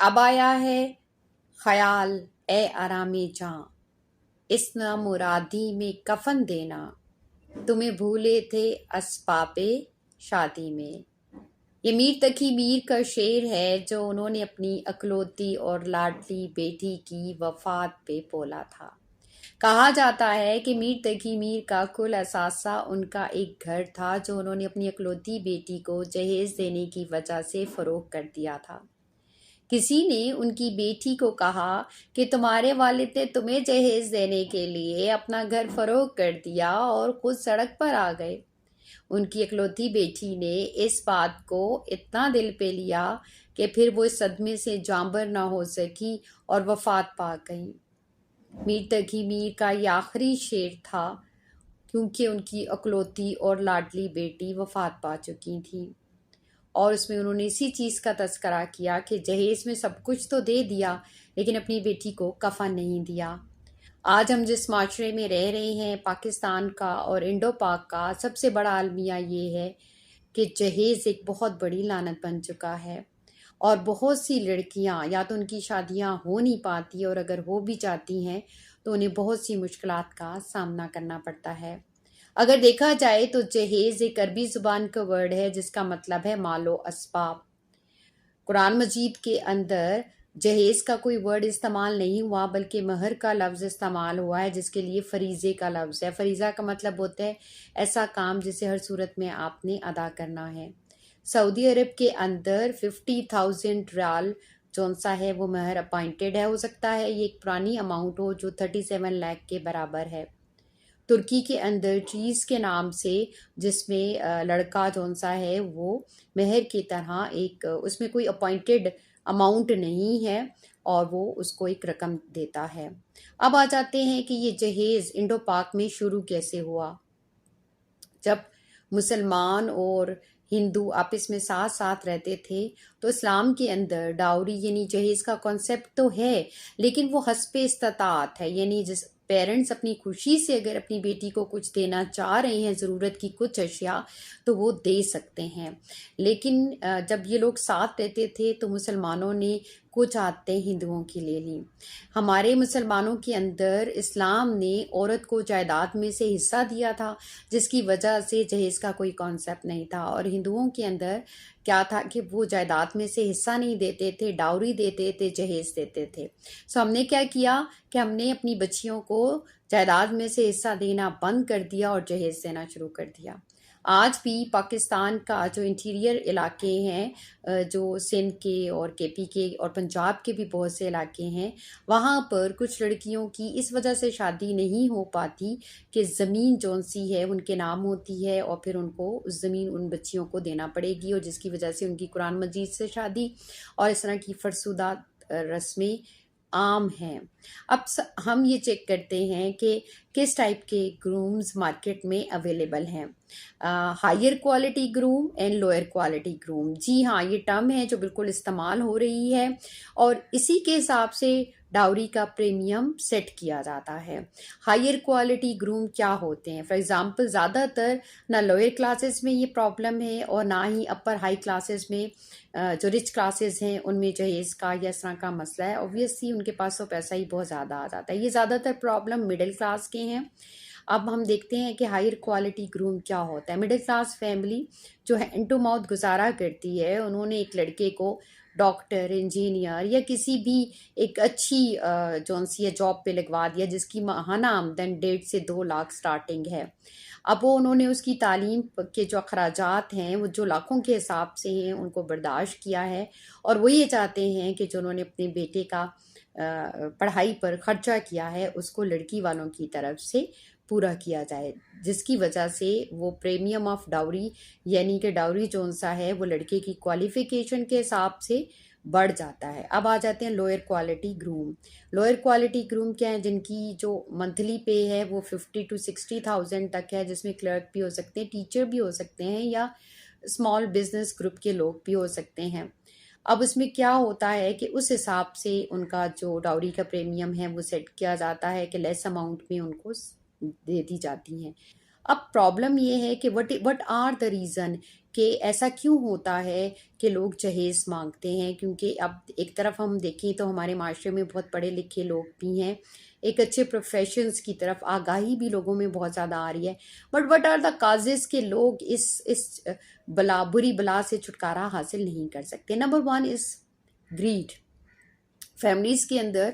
اب آیا ہے خیال اے آرام جاں، اس نامرادی میں کفن دینا، تمہیں بھولے تھے اسباب شادی میں۔ یہ میر تقی میر کا شعر ہے جو انہوں نے اپنی اکلوتی اور لاڈلی بیٹی کی وفات پہ بولا تھا۔ کہا جاتا ہے کہ میر تقی میر کا کل اثاثہ ان کا ایک گھر تھا جو انہوں نے اپنی اکلوتی بیٹی کو جہیز دینے کی وجہ سے فروخت کر دیا تھا۔ کسی نے ان کی بیٹی کو کہا کہ تمہارے والد نے تمہیں جہیز دینے کے لیے اپنا گھر فروخت کر دیا اور خود سڑک پر آ گئے۔ ان کی اکلوتی بیٹی نے اس بات کو اتنا دل پہ لیا کہ پھر وہ اس صدمے سے جانبر نہ ہو سکی اور وفات پا گئی۔ میر تقی میر کا یہ آخری شعر تھا کیونکہ ان کی اکلوتی اور لاڈلی بیٹی وفات پا چکی تھی، اور اس میں انہوں نے اسی چیز کا تذکرہ کیا کہ جہیز میں سب کچھ تو دے دیا لیکن اپنی بیٹی کو کفن نہیں دیا۔ آج ہم جس معاشرے میں رہ رہے ہیں، پاکستان کا اور انڈو پاک کا، سب سے بڑا المیہ یہ ہے کہ جہیز ایک بہت بڑی لعنت بن چکا ہے، اور بہت سی لڑکیاں یا تو ان کی شادیاں ہو نہیں پاتی، اور اگر ہو بھی جاتی ہیں تو انہیں بہت سی مشکلات کا سامنا کرنا پڑتا ہے۔ اگر دیکھا جائے تو جہیز ایک عربی زبان کا ورڈ ہے جس کا مطلب ہے مال و اسباب۔ قرآن مجید کے اندر جہیز کا کوئی ورڈ استعمال نہیں ہوا، بلکہ مہر کا لفظ استعمال ہوا ہے جس کے لیے فریضے کا لفظ ہے۔ فریضہ کا مطلب ہوتا ہے ایسا کام جسے ہر صورت میں آپ نے ادا کرنا ہے۔ سعودی عرب کے اندر 50,000 ریال جون سا ہے وہ مہر اپائنٹڈ ہے۔ ہو سکتا ہے یہ ایک پرانی اماؤنٹ ہو جو 37 لاکھ کے برابر ہے۔ ترکی کے اندر چیز کے نام سے، جس میں لڑکا جون سا ہے وہ مہر کی طرح ایک، اس میں کوئی اپوائنٹڈ اماؤنٹ نہیں ہے اور وہ اس کو ایک رقم دیتا ہے۔ اب آ جاتے ہیں کہ یہ جہیز انڈو پاک میں شروع کیسے ہوا۔ جب مسلمان اور ہندو آپس میں ساتھ ساتھ رہتے تھے تو اسلام کے اندر ڈاوری یعنی جہیز کا کانسیپٹ تو ہے، لیکن وہ حسب استطاعت ہے، یعنی جس پیرنٹس اپنی خوشی سے اگر اپنی بیٹی کو کچھ دینا چاہ رہے ہیں، ضرورت کی کچھ اشیاء، تو وہ دے سکتے ہیں۔ لیکن جب یہ لوگ ساتھ رہتے تھے تو مسلمانوں نے کچھ عادتیں ہندوؤں کی لے لیں۔ ہمارے مسلمانوں کے اندر اسلام نے عورت کو جائیداد میں سے حصہ دیا تھا، جس کی وجہ سے جہیز کا کوئی کانسیپٹ نہیں تھا، اور ہندوؤں کے اندر کیا تھا کہ وہ جائیداد میں سے حصہ نہیں دیتے تھے، ڈاوری دیتے تھے، جہیز دیتے تھے۔ سو ہم نے کیا کیا کہ ہم نے اپنی بچیوں کو جائیداد میں سے حصہ دینا بند کر دیا اور جہیز دینا شروع کر دیا۔ آج بھی پاکستان کا جو انٹیریئر علاقے ہیں، جو سندھ کے اور کے پی کے اور پنجاب کے بھی بہت سے علاقے ہیں، وہاں پر کچھ لڑکیوں کی اس وجہ سے شادی نہیں ہو پاتی کہ زمین جون سی ہے ان کے نام ہوتی ہے، اور پھر ان کو اس زمین ان بچیوں کو دینا پڑے گی، اور جس کی وجہ سے ان کی قرآن مجید سے شادی اور اس طرح کی فرسودہ رسمیں عام ہیں۔ اب ہم یہ چیک کرتے ہیں کہ کس ٹائپ کے گرومز مارکیٹ میں اویلیبل ہیں۔ Higher quality groom and lower quality groom, جی ہاں، یہ ٹرم ہے جو بالکل استعمال ہو رہی ہے، اور اسی کے حساب سے ڈاوری کا پریمیم سیٹ کیا جاتا ہے۔ ہائر کوالٹی گروم کیا ہوتے ہیں؟ فار ایگزامپل زیادہ تر نہ لوئر کلاسز میں یہ پرابلم ہے اور نہ ہی اپر ہائی کلاسز میں، جو رچ کلاسز ہیں ان میں جہیز کا یا اس طرح کا مسئلہ ہے۔ اوبویسلی ان کے پاس تو پیسہ ہی بہت زیادہ آ جاتا ہے۔ یہ زیادہ تر پرابلم مڈل کلاس کے ہیں۔ اب ہم دیکھتے ہیں کہ ہائر کوالٹی گروم کیا ہوتا ہے۔ مڈل کلاس فیملی جو ہینڈ ٹو ماؤتھ گزارا کرتی ہے، انہوں نے ایک لڑکے کو ڈاکٹر، انجینئر یا کسی بھی ایک اچھی جون سی جاب پہ لگوا دیا جس کی ماہانہ آمدن 1.5 سے 2 لاکھ سٹارٹنگ ہے۔ اب وہ انہوں نے اس کی تعلیم کے جو اخراجات ہیں وہ جو لاکھوں کے حساب سے ہیں ان کو برداشت کیا ہے، اور وہ یہ چاہتے ہیں کہ جو انہوں نے اپنے بیٹے کا پڑھائی پر خرچہ کیا ہے اس کو لڑکی والوں کی طرف سے پورا کیا جائے، جس کی وجہ سے وہ پریمیم آف ڈاوری یعنی کہ ڈاوری جون سا ہے وہ لڑکے کی کوالیفیکیشن کے حساب سے بڑھ جاتا ہے۔ اب آ جاتے ہیں lower quality groom. Lower quality groom کیا ہیں؟ جن کی جو منتھلی پے ہے وہ 50 to 60,000 تک ہے، جس میں کلرک بھی ہو سکتے ہیں، ٹیچر بھی ہو سکتے ہیں، یا اسمال بزنس گروپ کے لوگ بھی ہو سکتے ہیں۔ اب اس میں کیا ہوتا ہے کہ اس حساب سے ان کا جو ڈاوری کا پریمیم ہے وہ سیٹ کیا جاتا ہے کہ لیس اماؤنٹ میں ان کو دے دی جاتی ہیں۔ اب پرابلم یہ ہے کہ وٹ آر دا ریزن کہ ایسا کیوں ہوتا ہے کہ لوگ جہیز مانگتے ہیں. کیونکہ اب ایک طرف ہم دیکھیں تو ہمارے معاشرے میں بہت پڑھے لکھے لوگ بھی ہیں، ایک اچھے پروفیشنز کی طرف آگاہی بھی لوگوں میں بہت زیادہ آ رہی ہے. But what are the causes کہ لوگ اس بری بلا سے چھٹکارا حاصل نہیں کر سکتے. نمبر 1 از گریڈ. فیملیز کے اندر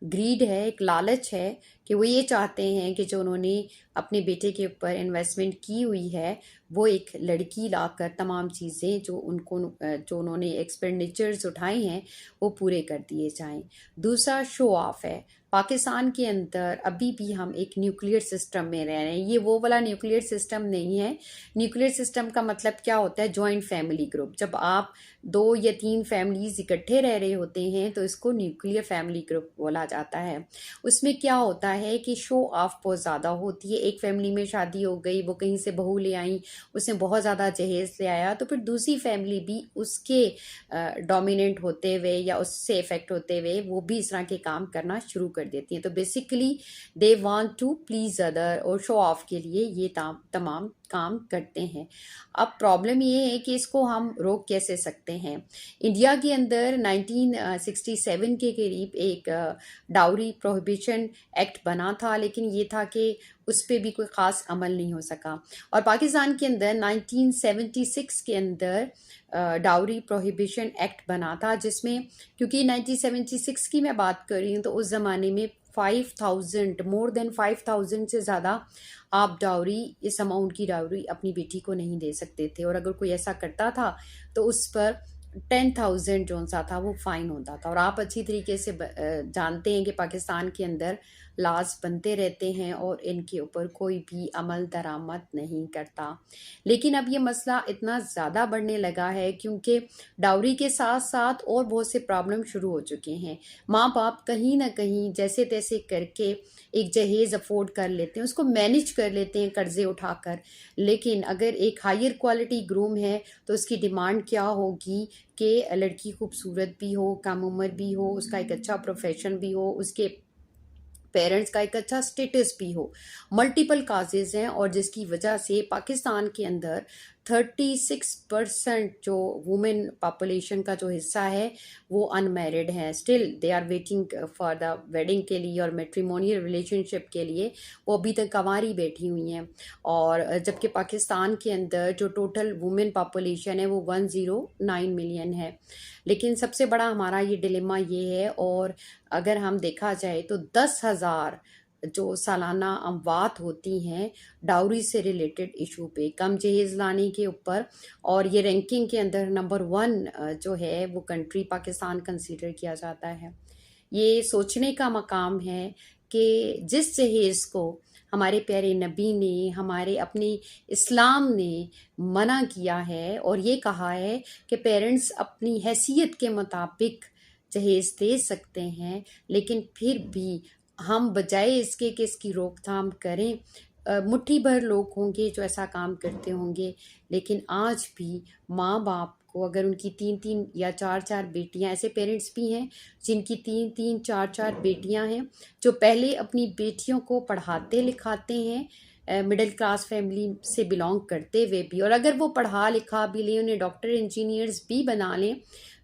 گریڈ ہے، ایک لالچ ہے کہ وہ یہ چاہتے ہیں کہ جو انہوں نے اپنے بیٹے کے اوپر انویسٹمنٹ کی ہوئی ہے وہ ایک لڑکی لا کر تمام چیزیں جو انہوں نے ایکسپینڈیچرز اٹھائے ہیں وہ پورے کر دیے جائیں. دوسرا شو آف ہے. پاکستان کے اندر ابھی بھی ہم ایک نیوکلیئر سسٹم میں رہ رہے ہیں. یہ وہ والا نیوکلیئر سسٹم نہیں ہے. نیوکلیئر سسٹم کا مطلب کیا ہوتا ہے؟ Joint family group. جب آپ 2 یا 3 فیملیز اکٹھے رہ رہے ہوتے ہیں تو اس کو نیوکلیئر فیملی گروپ بولا جاتا ہے. اس میں کیا ہوتا ہے کہ شو آف بہت زیادہ ہوتی ہے. ایک فیملی میں شادی ہو گئی، وہ کہیں سے بہو لے آئیں، اس نے بہت زیادہ جہیز لے آیا، تو پھر دوسری فیملی بھی اس کے ڈومیننٹ ہوتے ہوئے یا اس سے افیکٹ ہوتے ہوئے وہ بھی اس طرح کے کام کرنا شروع کر دیتی ہیں. تو basically they want to please other اور شو آف کے لیے یہ تمام کام کرتے ہیں. اب پرابلم یہ ہے کہ اس کو ہم روک کیسے سکتے ہیں. انڈیا کے اندر 1967 کے قریب ایک ڈاوری پروہیبیشن ایکٹ بنا تھا، لیکن یہ تھا کہ اس پہ بھی کوئی خاص عمل نہیں ہو سکا. اور پاکستان کے اندر 1976 کے اندر ڈاوری پروہیبیشن ایکٹ بنا تھا، جس میں کیونکہ 1976 کی میں بات کر رہی ہوں تو اس زمانے میں 5000 مور دین 5000 سے زیادہ آپ ڈاوری، اس اماؤنٹ کی ڈاوری اپنی بیٹی کو نہیں دے سکتے تھے. اور اگر کوئی ایسا کرتا تھا تو اس پر 10,000 جو سا تھا وہ فائن ہوتا تھا. اور آپ اچھی طریقے سے جانتے ہیں کہ پاکستان کے اندر لاز بنتے رہتے ہیں اور ان کے اوپر کوئی بھی عمل درآمد نہیں کرتا. لیکن اب یہ مسئلہ اتنا زیادہ بڑھنے لگا ہے کیونکہ ڈاوری کے ساتھ ساتھ اور بہت سے پرابلم شروع ہو چکے ہیں. ماں باپ کہیں نہ کہیں جیسے تیسے کر کے ایک جہیز افورڈ کر لیتے ہیں، اس کو مینیج کر لیتے ہیں قرضے اٹھا کر. لیکن اگر ایک ہائر کوالٹی گروم ہے تو اس کی ڈیمانڈ کیا ہوگی کہ لڑکی خوبصورت بھی ہو، کم عمر بھی ہو، اس کا ایک اچھا پروفیشن بھی ہو، اس کے پیرنٹس کا ایک اچھا سٹیٹس بھی ہو. ملٹیپل کازز ہیں اور جس کی وجہ سے پاکستان کے اندر 36% جو وومن پاپولیشن کا جو حصہ ہے وہ ان میرڈ ہیں. Still they are waiting for the wedding کے لیے اور میٹریمونیل ریلیشن شپ کے لیے وہ ابھی تک کنواری بیٹھی ہوئی ہیں. اور جبکہ پاکستان کے اندر جو ٹوٹل وومن پاپولیشن ہے وہ 109 ملین ہے. لیکن سب سے بڑا ہمارا یہ ڈیلیما یہ ہے. اور اگر ہم دیکھا جائے تو 10,000 جو سالانہ اموات ہوتی ہیں ڈاوری سے ریلیٹڈ ایشو پہ، کم جہیز لانے کے اوپر. اور یہ رینکنگ کے اندر نمبر 1 جو ہے وہ کنٹری پاکستان کنسیڈر کیا جاتا ہے. یہ سوچنے کا مقام ہے کہ جس جہیز کو ہمارے پیارے نبی نے، ہمارے اپنے اسلام نے منع کیا ہے اور یہ کہا ہے کہ پیرنٹس اپنی حیثیت کے مطابق جہیز دے سکتے ہیں، لیکن پھر بھی ہم بجائے اس کے کہ اس کی روک تھام کریں، مٹھی بھر لوگ ہوں گے جو ایسا کام کرتے ہوں گے. لیکن آج بھی ماں باپ کو اگر ان کی 3 یا 4 بیٹیاں، ایسے پیرنٹس بھی ہیں جن کی 3 4 بیٹیاں ہیں جو پہلے اپنی بیٹیوں کو پڑھاتے لکھاتے ہیں مڈل کلاس فیملی سے بلانگ کرتے ہوئے بھی. اور اگر وہ پڑھا لکھا بھی لیں، انہیں ڈاکٹر انجینئرز بھی بنا لیں،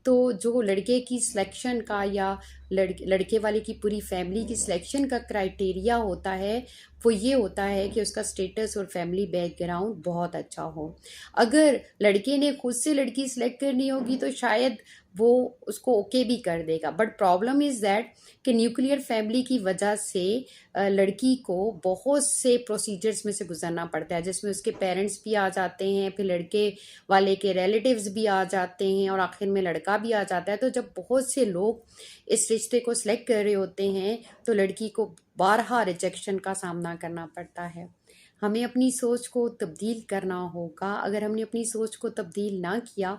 تو جو لڑکے کی سلیکشن کا یا لڑکے والے کی پوری فیملی کی سلیکشن کا کرائٹیریا ہوتا ہے وہ یہ ہوتا ہے کہ اس کا سٹیٹس اور فیملی بیک گراؤنڈ بہت اچھا ہو. اگر لڑکے نے خود سے لڑکی سلیکٹ کرنی ہوگی تو شاید وہ اس کو اوکے بھی کر دے گا. بٹ پرابلم از دیٹ کہ نیوکلیئر فیملی کی وجہ سے لڑکی کو بہت سے پروسیجرز میں سے گزرنا پڑتا ہے، جس میں اس کے پیرنٹس بھی آ جاتے ہیں، پھر لڑکے والے کے ریلیٹیوز بھی آ جاتے ہیں اور آخر میں لڑکا بھی آ جاتا ہے. تو جب بہت سے لوگ اس رشتے کو سلیکٹ کر رہے ہوتے ہیں تو لڑکی کو بارہا ریجیکشن کا سامنا کرنا پڑتا ہے. ہمیں اپنی سوچ کو تبدیل کرنا ہوگا. اگر ہم نے اپنی سوچ کو تبدیل نہ کیا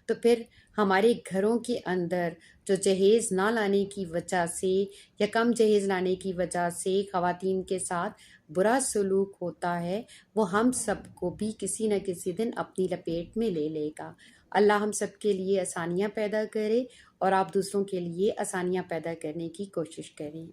تو پھر ہمارے گھروں کے اندر جو جہیز نہ لانے کی وجہ سے یا کم جہیز لانے کی وجہ سے خواتین کے ساتھ برا سلوک ہوتا ہے وہ ہم سب کو بھی کسی نہ کسی دن اپنی لپیٹ میں لے لے گا. اللہ ہم سب کے لیے آسانیاں پیدا کرے اور آپ دوسروں کے لیے آسانیاں پیدا کرنے کی کوشش کریں.